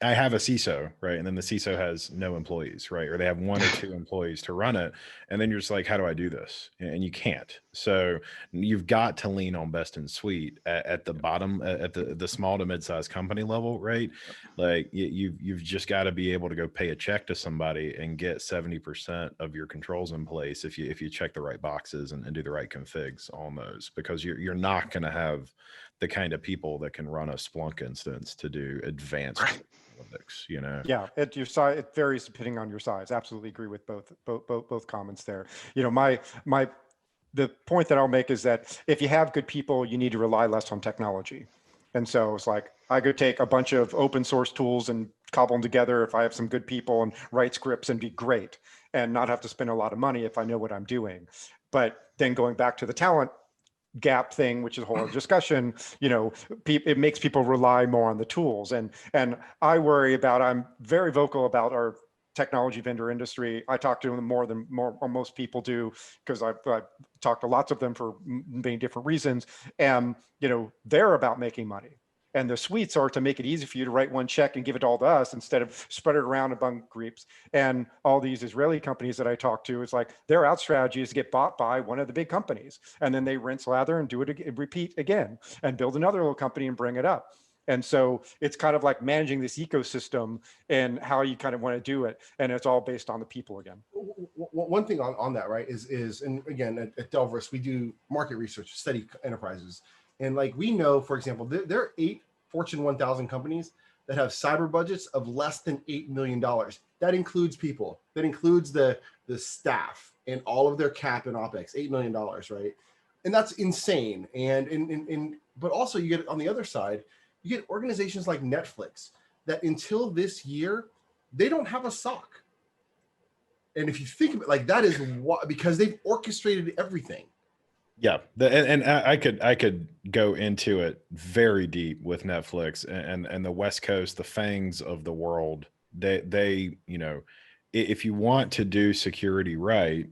have a CISO, right? And then the CISO has no employees, right? Or they have 1 or 2 employees to run it. And then you're just like, how do I do this? And you can't. So you've got to lean on best in suite at the bottom, at the small to mid-sized company level, right? Like you've just got to be able to go pay a check to somebody and get 70% of your controls in place if you check the right boxes and do the right configs on those, because you're not going to have the kind of people that can run a Splunk instance to do advanced analytics, you know? Yeah, at your size, it varies depending on your size. Absolutely agree with both comments there. You know, the point that I'll make is that if you have good people, you need to rely less on technology. And so it's like, I could take a bunch of open source tools and cobble them together if I have some good people and write scripts and be great and not have to spend a lot of money if I know what I'm doing. But then going back to the talent gap thing, which is a whole other discussion, you know, it makes people rely more on the tools. And I worry about, I'm very vocal about our technology vendor industry. I talk to them more than most people do, because I've talked to lots of them for many different reasons. And, you know, they're about making money. And the suites are to make it easy for you to write one check and give it all to us instead of spread it around among groups. And all these Israeli companies that I talk to, it's like their out strategy is to get bought by one of the big companies. And then they rinse, lather, and do it again, repeat again, and build another little company and bring it up. And so it's kind of like managing this ecosystem and how you kind of want to do it. And it's all based on the people again. One thing on that, right, is and again, at Delverse, we do market research, study enterprises. And like we know, for example, there are 8 Fortune 1000 companies that have cyber budgets of less than $8 million. That includes people. That includes the staff and all of their cap and OpEx, $8 million, right? And that's insane. And but also you get on the other side, you get organizations like Netflix that until this year, they don't have a SOC. And if you think of it, like that is what, because they've orchestrated everything. Yeah, and I could go into it very deep with Netflix and the West Coast, the FANGs of the world. They you know, if you want to do security right,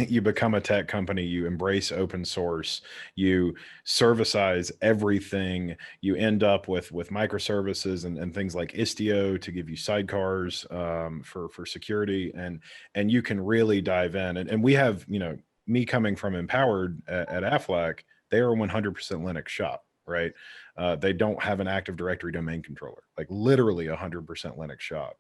you become a tech company, you embrace open source, you servicize everything, you end up with microservices and things like Istio to give you sidecars for security, and you can really dive in. And we have, you know, me coming from Empowered at Aflac, they are 100% Linux shop, right? They don't have an Active Directory domain controller, like literally 100% Linux shop.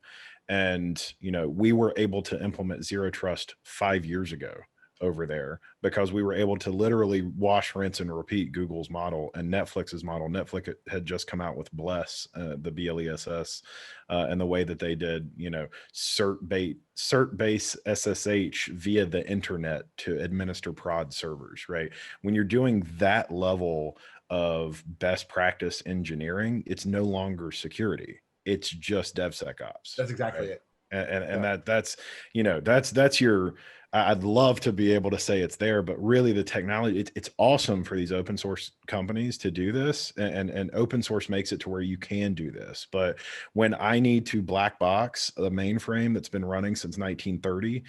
And, you know, we were able to implement Zero Trust 5 years ago over there because we were able to literally wash, rinse, and repeat Google's model and Netflix's model. Netflix had just come out with Bless, the BLESS, and the way that they did, you know, cert-based SSH via the internet to administer prod servers, right? When you're doing that level of best practice engineering, it's no longer security. It's just DevSecOps. That's exactly right? it. And that's, you know, that's your, I'd love to be able to say it's there, but really the technology, it's awesome for these open source companies to do this, and open source makes it to where you can do this. But when I need to black box the mainframe that's been running since 1930,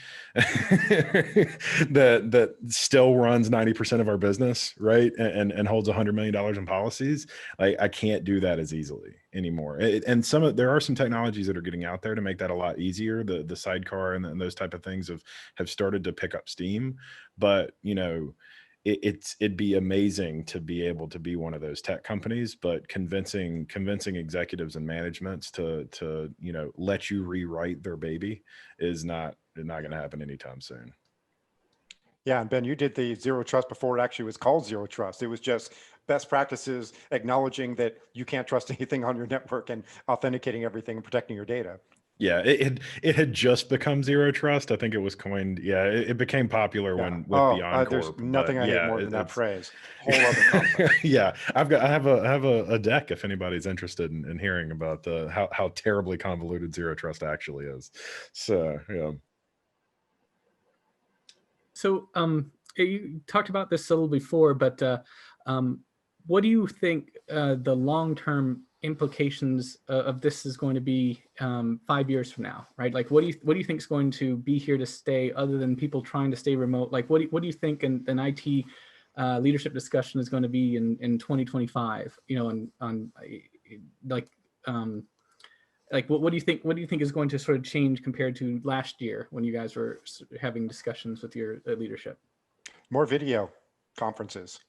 that still runs 90% of our business, right? And holds $100 million in policies, I can't do that as easily anymore. And there are some technologies that are getting out there to make that a lot easier. The sidecar and those type of things have started to pick up steam, but you know, it'd be amazing to be able to be one of those tech companies, but convincing executives and managements to you know, let you rewrite their baby is not going to happen anytime soon. Yeah, and Ben, you did the Zero Trust before it actually was called Zero Trust. It was just best practices, acknowledging that you can't trust anything on your network and authenticating everything and protecting your data. Yeah, it had just become Zero Trust. I think it was coined. Yeah, it became popular Yeah. when with Beyond there's Corp. nothing I hate more than that phrase. Whole other conference. Yeah, I have a deck if anybody's interested in hearing about how terribly convoluted Zero Trust actually is. So yeah. So you talked about this a little before, but what do you think the long-term implications of this is going to be 5 years from now, right? Like, what do you think is going to be here to stay, other than people trying to stay remote? Like, what do you think an IT leadership discussion is going to be in 2025? You know, on like what do you think? What do you think is going to sort of change compared to last year when you guys were having discussions with your leadership? More video conferences.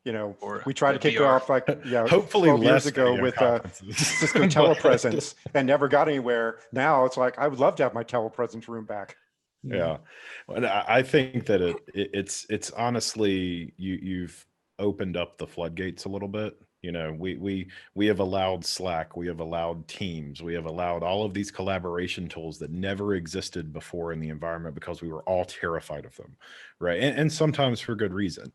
You know, Or we tried to kick it VR. off like Hopefully 12 years less ago video with conferences. Cisco But- Telepresence and never got anywhere. Now it's like I would love to have my Telepresence room back. Yeah, and I think that it's honestly you've opened up the floodgates a little bit. You know, we have allowed Slack, we have allowed Teams, we have allowed all of these collaboration tools that never existed before in the environment because we were all terrified of them, right? And sometimes for good reason.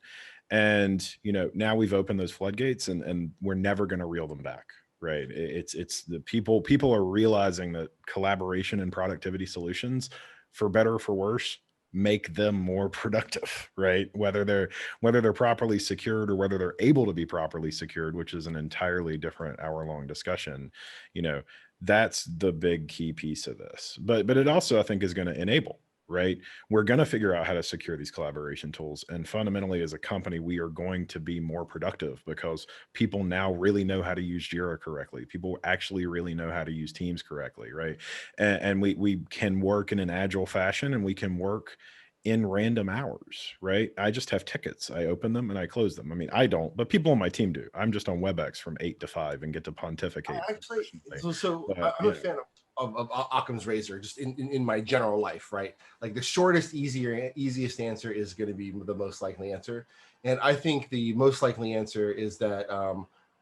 And you know, now we've opened those floodgates, and we're never going to reel them back. Right. It's the people are realizing that collaboration and productivity solutions, for better or for worse, make them more productive, right? Whether they're properly secured or whether they're able to be properly secured, which is an entirely different hour-long discussion. You know, that's the big key piece of this. But it also, I think, is going to enable, right? We're going to figure out how to secure these collaboration tools. And fundamentally, as a company, we are going to be more productive because people now really know how to use Jira correctly. People actually really know how to use Teams correctly, right? And we can work in an agile fashion, and we can work in random hours, right? I just have tickets. I open them and I close them. I mean, I don't, but people on my team do. I'm just on WebEx from 8 to 5 and get to pontificate. Actually, so But, I'm a fan of Occam's razor, just in my general life, right? Like the shortest, easiest answer is going to be the most likely answer. And I think the most likely answer is that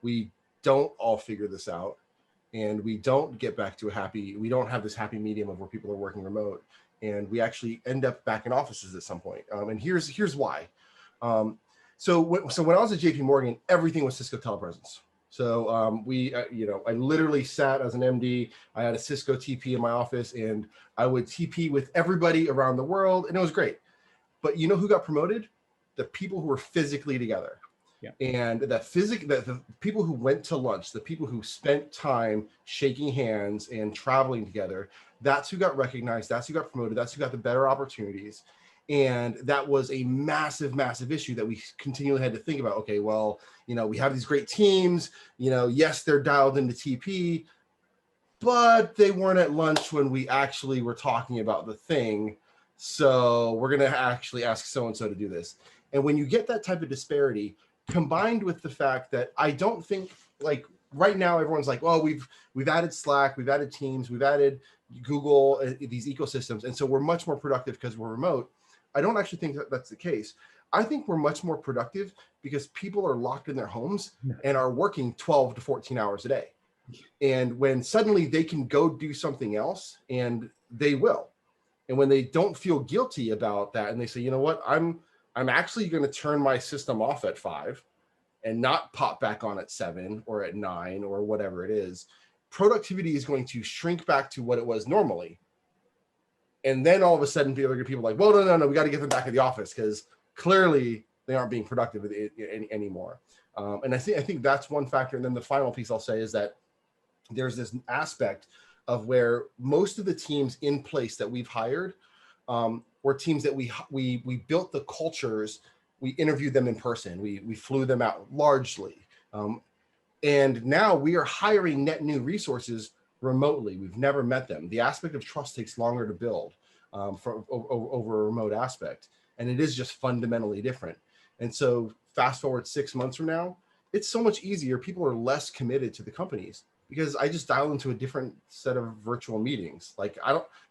we don't all figure this out, and we don't get back to we don't have this happy medium of where people are working remote, and we actually end up back in offices at some point. And here's why. So when I was at JP Morgan, everything was Cisco Telepresence. So I literally sat as an MD. I had a Cisco TP in my office, and I would TP with everybody around the world, and it was great. But you know who got promoted? The people who were physically together. Yeah. And the people who went to lunch, the people who spent time shaking hands and traveling together, that's who got recognized, that's who got promoted, that's who got the better opportunities. And that was a massive, massive issue that we continually had to think about. Okay, well, we have these great teams, yes, they're dialed into TP, but they weren't at lunch when we actually were talking about the thing. So we're going to actually ask so-and-so to do this. And when you get that type of disparity, combined with the fact that I don't think, like right now, everyone's like, well, we've added Slack, we've added Teams, we've added Google, these ecosystems. And so we're much more productive because we're remote. I don't actually think that that's the case. I think we're much more productive because people are locked in their homes and are working 12 to 14 hours a day. And when suddenly they can go do something else, and they will. And when they don't feel guilty about that, and they say, you know what, I'm actually going to turn my system off at 5 and not pop back on at 7 or at 9 or whatever it is, productivity is going to shrink back to what it was normally. And then all of a sudden, people are like, well, no, we got to get them back at the office because clearly they aren't being productive anymore. And I think that's one factor. And then the final piece I'll say is that there's this aspect of where most of the teams in place that we've hired were teams that we built the cultures, we interviewed them in person, we flew them out largely. And now we are hiring net new resources remotely. We've never met them. The aspect of trust takes longer to build over a remote aspect. And it is just fundamentally different. And so fast forward 6 months from now, it's so much easier. People are less committed to the companies because I just dial into a different set of virtual meetings. Like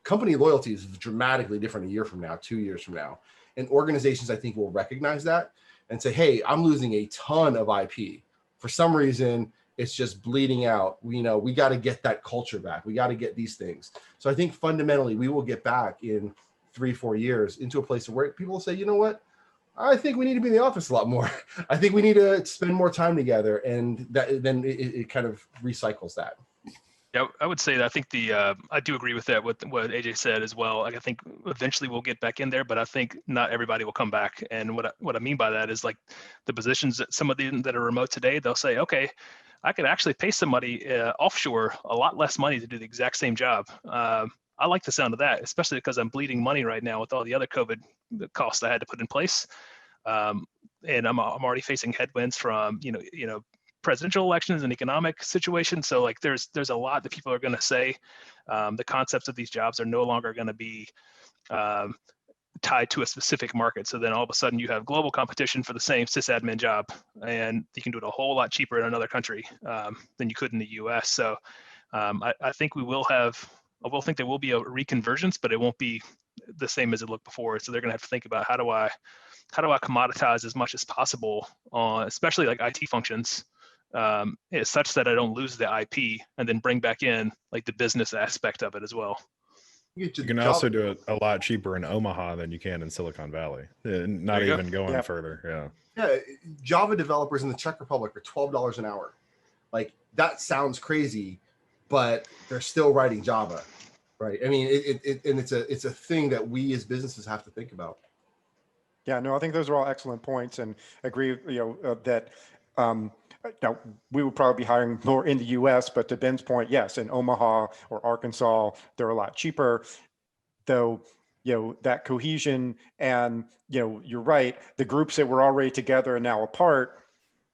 company loyalty is dramatically different a year from now, 2 years from now. And organizations, I think, will recognize that and say, hey, I'm losing a ton of IP. For some reason, it's just bleeding out. We got to get that culture back. We got to get these things. So I think fundamentally, we will get back in 3-4 years into a place where people will say, you know what? I think we need to be in the office a lot more. I think we need to spend more time together, and then it kind of recycles that. Yeah, I would say that I think I do agree with that, what AJ said as well. Like, I think eventually we'll get back in there, but I think not everybody will come back. And what I mean by that is like the positions that some of them that are remote today, they'll say, okay, I could actually pay somebody offshore a lot less money to do the exact same job. I like the sound of that, especially because I'm bleeding money right now with all the other COVID costs I had to put in place. and I'm already facing headwinds from presidential elections and economic situations. So like there's a lot that people are going to say. The concepts of these jobs are no longer going to be tied to a specific market. So then all of a sudden you have global competition for the same sysadmin job, and you can do it a whole lot cheaper in another country than you could in the US. So I think I will think there will be a reconvergence, but it won't be the same as it looked before. So they're going to have to think about how do I commoditize as much as possible on, especially like IT functions, such that I don't lose the IP and then bring back in like the business aspect of it as well. You can also do it a lot cheaper in Omaha than you can in Silicon Valley. Not even going further. Yeah. Java developers in the Czech Republic are $12 an hour. Like that sounds crazy, but they're still writing Java, right? I mean, it's a thing that we as businesses have to think about. Yeah, no, I think those are all excellent points, and agree, that now we would probably be hiring more in the US, but to Ben's point, yes, in Omaha or Arkansas, they're a lot cheaper, though, that cohesion and, you're right, the groups that were already together and now apart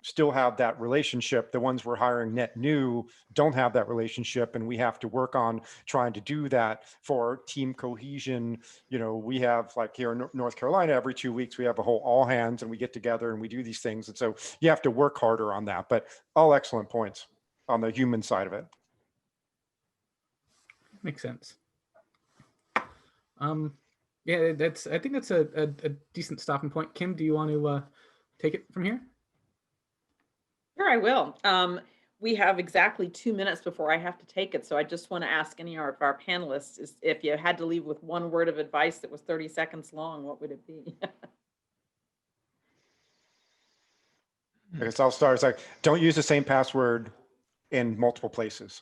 still have that relationship. The ones we're hiring net new don't have that relationship, and we have to work on trying to do that for team cohesion. We have, like here in North Carolina, every 2 weeks we have a whole all hands and we get together and we do these things, and so you have to work harder on that. But all excellent points on the human side of it. Makes sense. Yeah, I think that's a decent stopping point. Kim, do you want to take it from here? Sure, I will. We have exactly 2 minutes before I have to take it. So I just want to ask any of our panelists if you had to leave with one word of advice that was 30 seconds long, what would it be? I guess I'll start. It's like, don't use the same password in multiple places.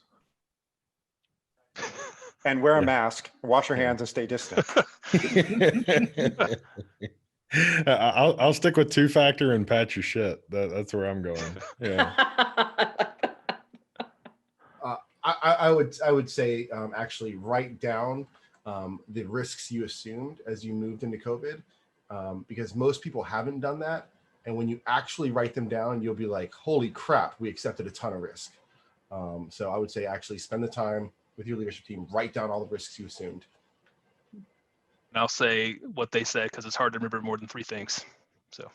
And wear a mask, wash your hands, and stay distant. I'll stick with 2-factor and patch your shit. That's where I'm going. Yeah. I would say actually write down the risks you assumed as you moved into COVID, because most people haven't done that. And when you actually write them down, you'll be like, holy crap, we accepted a ton of risk. So I would say actually spend the time with your leadership team, write down all the risks you assumed. And I'll say what they said because it's hard to remember more than 3 things. So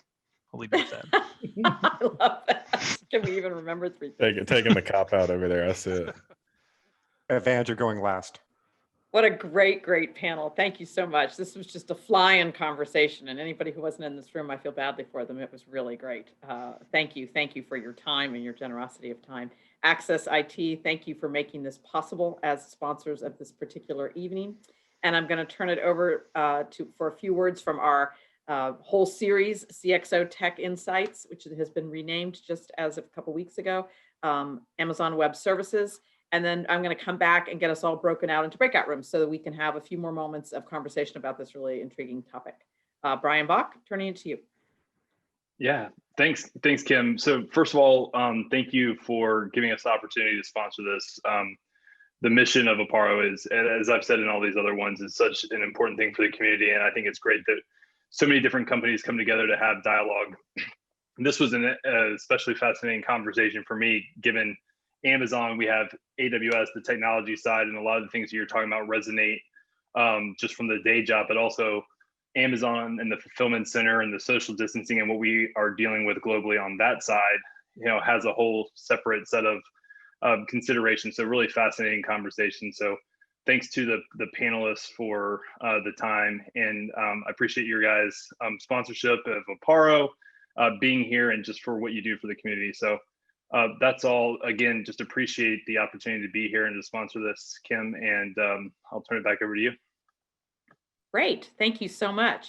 I'll leave it at that. I love that. Can we even remember 3 things? Taking the cop out over there. That's it. Advantage of going last. What a great panel. Thank you so much. This was just a fly-in conversation, and anybody who wasn't in this room, I feel badly for them. It was really great. Thank you for your time and your generosity of time. Access IT, thank you for making this possible as sponsors of this particular evening. And I'm going to turn it over for a few words from our whole series, CXO Tech Insights, which has been renamed just as of a couple weeks ago, Amazon Web Services. And then I'm going to come back and get us all broken out into breakout rooms so that we can have a few more moments of conversation about this really intriguing topic. Brian Bach, turning it to you. Yeah, thanks, Kim. So first of all, thank you for giving us the opportunity to sponsor this. The mission of Apparo is, as I've said in all these other ones, is such an important thing for the community. And I think it's great that so many different companies come together to have dialogue. This was an especially fascinating conversation for me, given Amazon, we have AWS, the technology side, and a lot of the things that you're talking about resonate just from the day job, but also Amazon and the fulfillment center and the social distancing and what we are dealing with globally on that side, has a whole separate set of considerations. So really fascinating conversation. So thanks to the panelists for the time, and I appreciate your guys' sponsorship of Apparo, being here, and just for what you do for the community. So that's all. Again, just appreciate the opportunity to be here and to sponsor this, Kim, and I'll turn it back over to you. Great. Thank you so much.